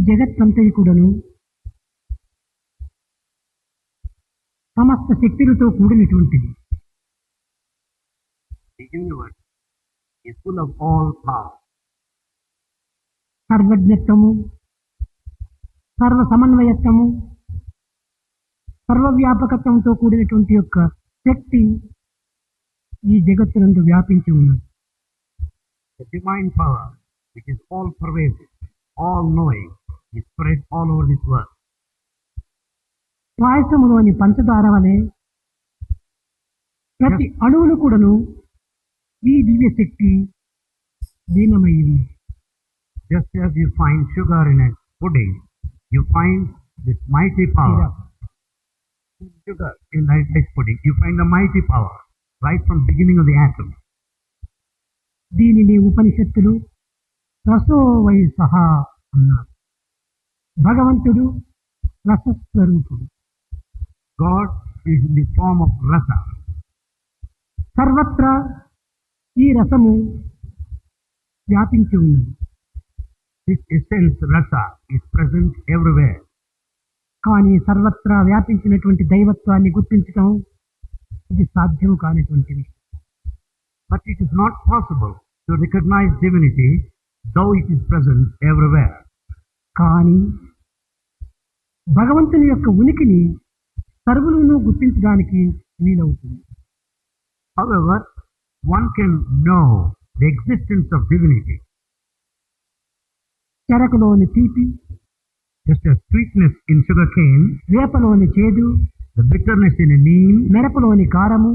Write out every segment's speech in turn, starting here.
జగత్తంతయు కూడాను సమస్త శక్తులతో కూడినటువంటిది. The universe is full of all power. సర్వజ్ఞత్వము, సర్వ సమన్వయత్వము, సర్వవ్యాపకత్వంతో కూడినటువంటి యొక్క శక్తి ఈ జగత్తునందు వ్యాపించి ఉన్నది. The divine power, which is all pervasive, all knowing, is spread all over this world. పాయసములోని పంచదార వలె ప్రతి అణువును కూడాను ఈ దివ్య శక్తి లీనమయ్యింది. Just as you find sugar in a pudding, you find this mighty power. Sugar in rice pudding, you find the mighty power right from beginning of the atom. దీనిని ఉపనిషత్తులు రసో why సహా అన్నారు. భగవంతుడు రసస్వరూపుడు. God is in the form of rasa. సర్వత్రా ఈ రసము వ్యాపించి ఉన్నది. This essence rasa is present everywhere. కానీ సర్వత్రా వ్యాపించినటువంటి దైవత్వాన్ని గుర్తించటం ఇది సాధ్యం కానిటువంటి విషయం. But it is not possible to recognize divinity, though it is present everywhere. కానీ భగవంతుని యొక్క ఉనికిని సర్వులను గుర్తించడానికి వీలవుతుంది. However, one can know the existence of divinity. చెరకులోని తీపి, Just as sweetness in sugar cane, వేపలోని చేదు, the bitterness in a neem, మిరపలోని కారము,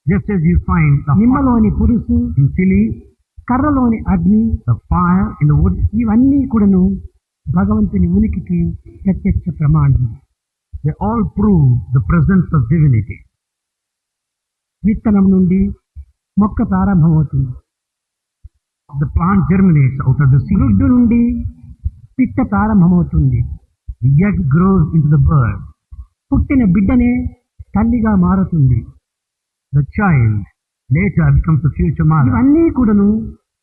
just as you find the hot నిమ్మలోని పులుసు, in chili, కర్రలోని అగ్ని, the fire in the wood, ఇవన్నీ కూడాను భగవంతుని ఉనికికి ప్రత్యక్ష ప్రమాణం. they all prove the presence of divinity. విత్తనం నుండి మొక్క ప్రారంభమవుతుంది. The plant germinates out of the seed. గుడ్డు నుండి పిట్ట ప్రారంభమవుతుంది. The egg grows into the bird. పుట్టిన బిడ్డనే తల్లిగా మారుతుంది. The child later becomes the future mother. ఇవన్నీ కూడాను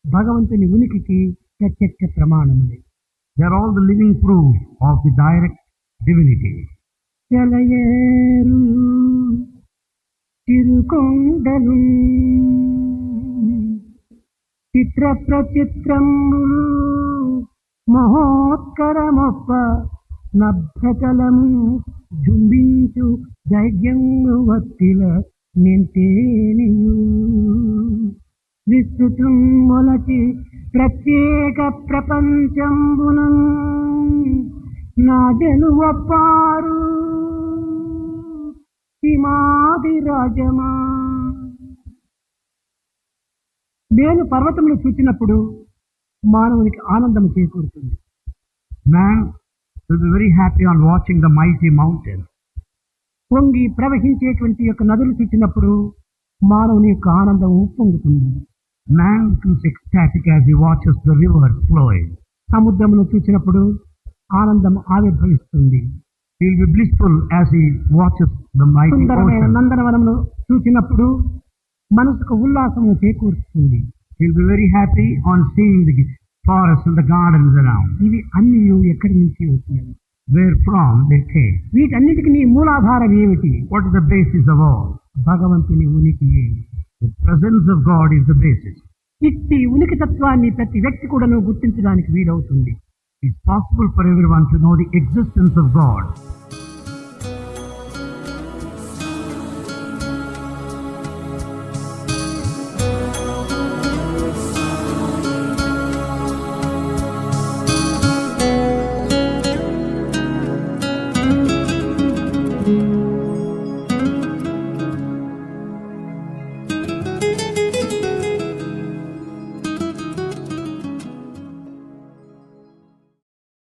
భగవంతుని ఉనికికి ప్రత్యక్ష ప్రమాణములే. They are all the living proof of the direct divinity. సెలయేరు తిరుకొండలు చిత్ర ప్రచిత్రములు మహోత్కరమొప్ప నభ్రతలము జుంబించు ధైర్యము వత్తిల నింతేనియు విస్తృతం మొలచి ప్రత్యేక ప్రపంచంబునం నాదెను ఒప్పారు హిమాది రాజమా. నేను పర్వతములు చూచినప్పుడు మానవునికి ఆనందము చేకూరుతుంది. Man will be very happy on watching the mighty mountain. పొంగి ప్రవహించేటువంటి యొక్క నదులు చూచినప్పుడు మానవుని యొక్క ఆనందం ఉప్పొంగుతుంది. Man becomes ecstatic as he watches the river flowing. సముద్రమును చూచినప్పుడు ఆనందం ఆవిర్భవిస్తుంది. He will be blissful as he watches the mighty సుందరమైన ocean. నందనవనమును చూచినప్పుడు మనసుకు ఉల్లాసము చేకూరుస్తుంది. He will be very happy on seeing the forests and the gardens around. ఇవి అన్ని ఎక్కడి నుంచి వచ్చినవి? Where from they came. వీటన్నిటికీ నీ మూలాధారం ఏమిటి? What is the basis of all? భగవంతుని ఉనికి. The presence of God is the basis. ఇట్టి ఉనికి తత్వాన్ని ప్రతి వ్యక్తి కూడాను గుర్తించడానికి వీలవుతుంది. It's possible for everyone to know the existence of God.